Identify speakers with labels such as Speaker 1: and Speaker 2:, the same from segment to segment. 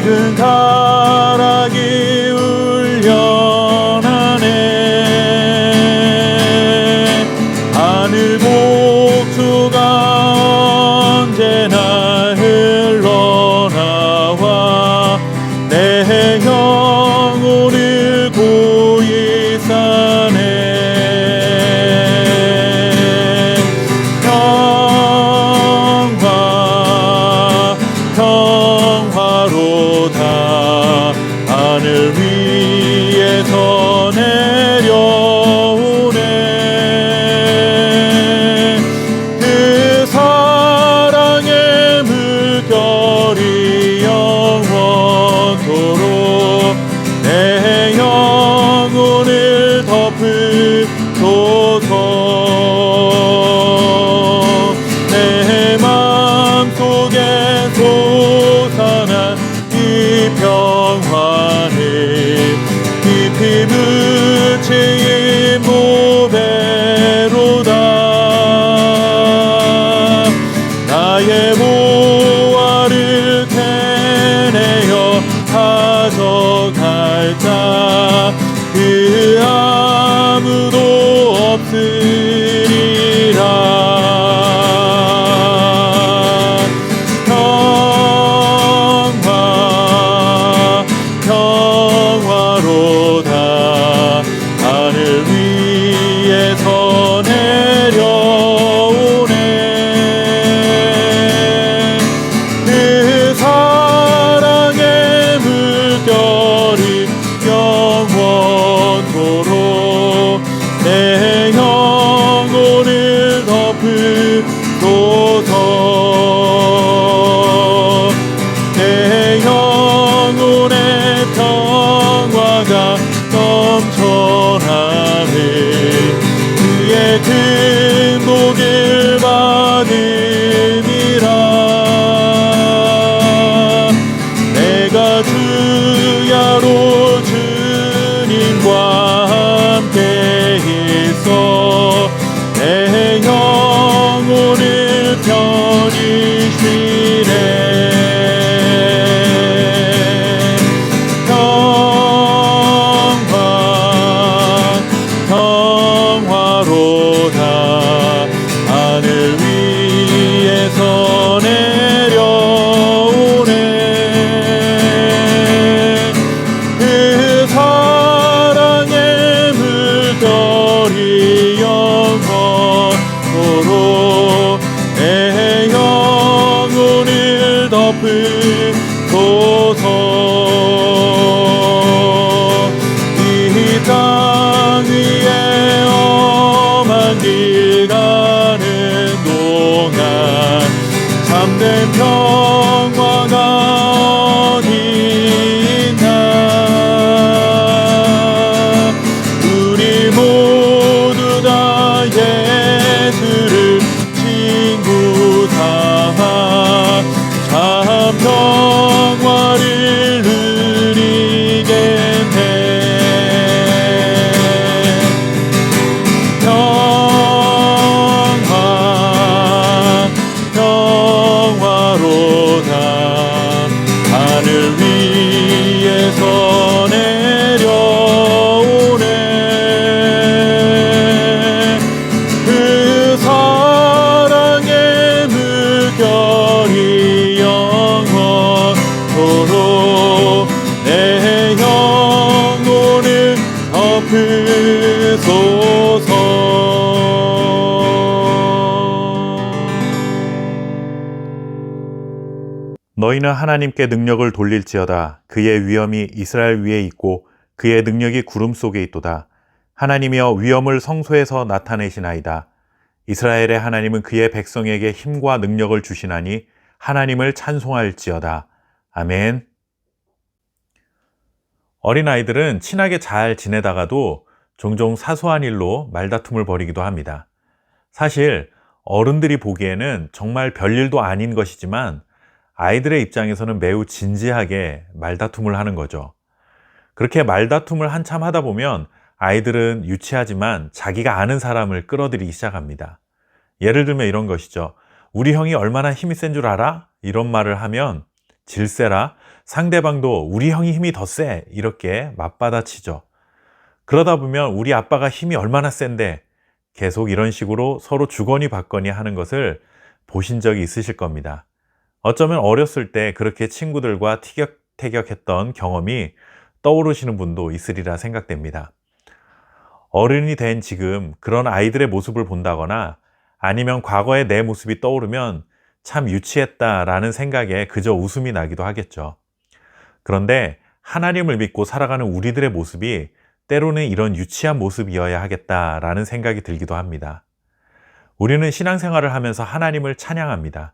Speaker 1: 큰 타락이 울려나네. 하늘 복수가 언제나 흘러나와 내 영혼을 고이 싸네. 평화로다. 하늘 위에서 내려오네. 그 사랑의 물결이 영원토록 내 영혼을 덮으소서. 내 맘속에 솟아난 이 평화는 깊이 묻힌 보배로다. 나의 보화를 캐내어 가져갈 자 그 아무도 없으리라. 평화로다. 하늘 위에서 내려오네. 그 사랑의 물결이 영원토록 내 영혼을 덮으소서. 내 영혼의 평화가 넘쳐나네. 그의 큰 복을 받으리라. 내가 주야로 주님과 함께 있어 내 영혼을 편히 쉬네. 평화로다. 하늘 위에서 내려오네. 그 사랑의 물결이 영원토록 내 영혼을 덮으소서. 이 땅 위에 험한 길 가는 동안 참된 평화가 어디 있나. 우리 모두 다 예수를 친구 삼아 참 평화를 누리겠네. 평화로다. 하늘 위에서 내려오네. 그 사랑의 물결이 영원토록 내 영혼을 덮으소서.
Speaker 2: 너희는 하나님께 능력을 돌릴지어다. 그의 위엄이 이스라엘 위에 있고 그의 능력이 구름 속에 있도다. 하나님이여 위엄을 성소에서 나타내시나이다. 이스라엘의 하나님은 그의 백성에게 힘과 능력을 주시나니 하나님을 찬송할지어다. 아멘. 어린아이들은 친하게 잘 지내다가도 종종 사소한 일로 말다툼을 벌이기도 합니다. 사실 어른들이 보기에는 정말 별일도 아닌 것이지만 아이들의 입장에서는 매우 진지하게 말다툼을 하는 거죠. 그렇게 말다툼을 한참 하다 보면 아이들은 유치하지만 자기가 아는 사람을 끌어들이기 시작합니다. 예를 들면 이런 것이죠. 우리 형이 얼마나 힘이 센 줄 알아? 이런 말을 하면 질세라 상대방도 우리 형이 힘이 더 세 이렇게 맞받아치죠. 그러다 보면 우리 아빠가 힘이 얼마나 센데 계속 이런 식으로 서로 주거니 받거니 하는 것을 보신 적이 있으실 겁니다. 어쩌면 어렸을 때 그렇게 친구들과 티격태격했던 경험이 떠오르시는 분도 있으리라 생각됩니다. 어른이 된 지금 그런 아이들의 모습을 본다거나 아니면 과거의 내 모습이 떠오르면 참 유치했다라는 생각에 그저 웃음이 나기도 하겠죠. 그런데 하나님을 믿고 살아가는 우리들의 모습이 때로는 이런 유치한 모습이어야 하겠다라는 생각이 들기도 합니다. 우리는 신앙생활을 하면서 하나님을 찬양합니다.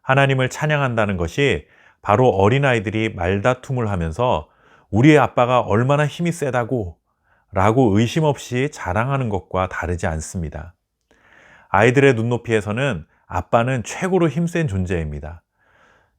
Speaker 2: 하나님을 찬양한다는 것이 바로 어린아이들이 말다툼을 하면서 우리의 아빠가 얼마나 힘이 세다고 라고 의심 없이 자랑하는 것과 다르지 않습니다. 아이들의 눈높이에서는 아빠는 최고로 힘센 존재입니다.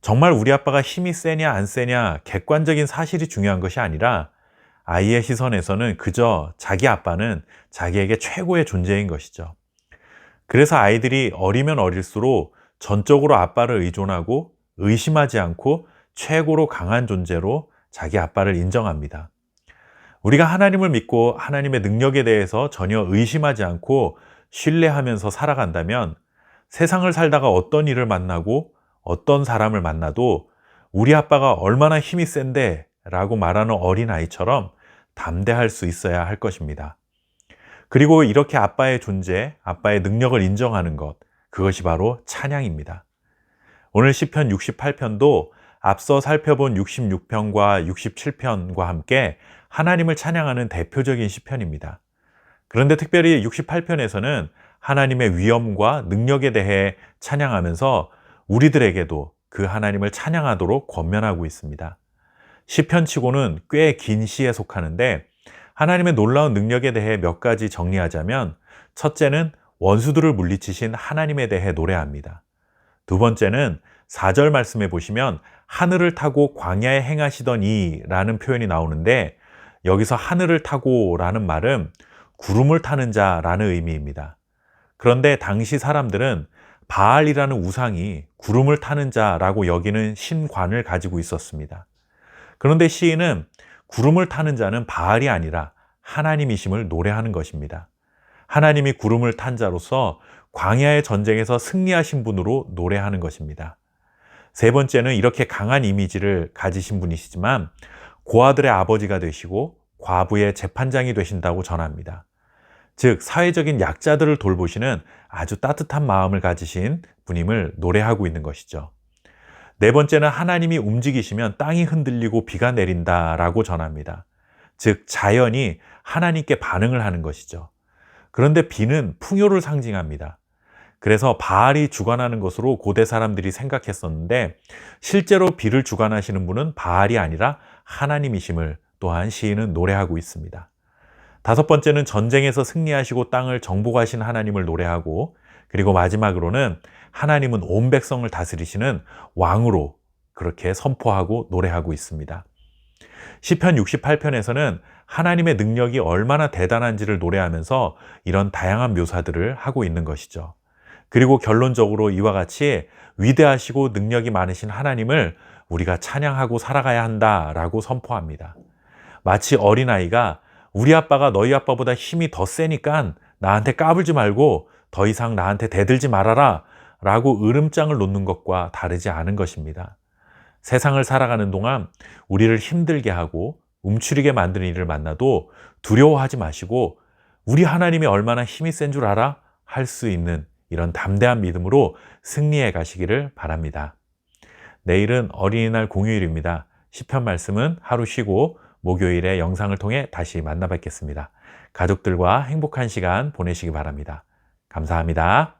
Speaker 2: 정말 우리 아빠가 힘이 세냐 안 세냐 객관적인 사실이 중요한 것이 아니라 아이의 시선에서는 그저 자기 아빠는 자기에게 최고의 존재인 것이죠. 그래서 아이들이 어리면 어릴수록 전적으로 아빠를 의존하고 의심하지 않고 최고로 강한 존재로 자기 아빠를 인정합니다. 우리가 하나님을 믿고 하나님의 능력에 대해서 전혀 의심하지 않고 신뢰하면서 살아간다면 세상을 살다가 어떤 일을 만나고 어떤 사람을 만나도 우리 아빠가 얼마나 힘이 센데 라고 말하는 어린아이처럼 담대할 수 있어야 할 것입니다. 그리고 이렇게 아빠의 존재, 아빠의 능력을 인정하는 것, 그것이 바로 찬양입니다. 오늘 시편 68편도 앞서 살펴본 66편과 67편과 함께 하나님을 찬양하는 대표적인 시편입니다. 그런데 특별히 68편에서는 하나님의 위엄과 능력에 대해 찬양하면서 우리들에게도 그 하나님을 찬양하도록 권면하고 있습니다. 시편치고는 꽤 긴 시에 속하는데 하나님의 놀라운 능력에 대해 몇 가지 정리하자면 첫째는 원수들을 물리치신 하나님에 대해 노래합니다. 두 번째는 4절 말씀에 보시면 하늘을 타고 광야에 행하시던 이라는 표현이 나오는데 여기서 하늘을 타고 라는 말은 구름을 타는 자라는 의미입니다. 그런데 당시 사람들은 바알이라는 우상이 구름을 타는 자라고 여기는 신관을 가지고 있었습니다. 그런데 시인은 구름을 타는 자는 바알이 아니라 하나님이심을 노래하는 것입니다. 하나님이 구름을 탄 자로서 광야의 전쟁에서 승리하신 분으로 노래하는 것입니다. 세 번째는 이렇게 강한 이미지를 가지신 분이시지만 고아들의 아버지가 되시고 과부의 재판장이 되신다고 전합니다. 즉 사회적인 약자들을 돌보시는 아주 따뜻한 마음을 가지신 분임을 노래하고 있는 것이죠. 네 번째는 하나님이 움직이시면 땅이 흔들리고 비가 내린다라고 전합니다. 즉 자연이 하나님께 반응을 하는 것이죠. 그런데 비는 풍요를 상징합니다. 그래서 바알이 주관하는 것으로 고대 사람들이 생각했었는데 실제로 비를 주관하시는 분은 바알이 아니라 하나님이심을 또한 시인은 노래하고 있습니다. 다섯 번째는 전쟁에서 승리하시고 땅을 정복하신 하나님을 노래하고 그리고 마지막으로는 하나님은 온 백성을 다스리시는 왕으로 그렇게 선포하고 노래하고 있습니다. 시편 68편에서는 하나님의 능력이 얼마나 대단한지를 노래하면서 이런 다양한 묘사들을 하고 있는 것이죠. 그리고 결론적으로 이와 같이 위대하시고 능력이 많으신 하나님을 우리가 찬양하고 살아가야 한다라고 선포합니다. 마치 어린아이가 우리 아빠가 너희 아빠보다 힘이 더 세니까 나한테 까불지 말고 더 이상 나한테 대들지 말아라 라고 으름장을 놓는 것과 다르지 않은 것입니다. 세상을 살아가는 동안 우리를 힘들게 하고 움츠리게 만드는 일을 만나도 두려워하지 마시고 우리 하나님이 얼마나 힘이 센 줄 알아? 할 수 있는 이런 담대한 믿음으로 승리해 가시기를 바랍니다. 내일은 어린이날 공휴일입니다. 시편 말씀은 하루 쉬고 목요일에 영상을 통해 다시 만나 뵙겠습니다. 가족들과 행복한 시간 보내시기 바랍니다. 감사합니다.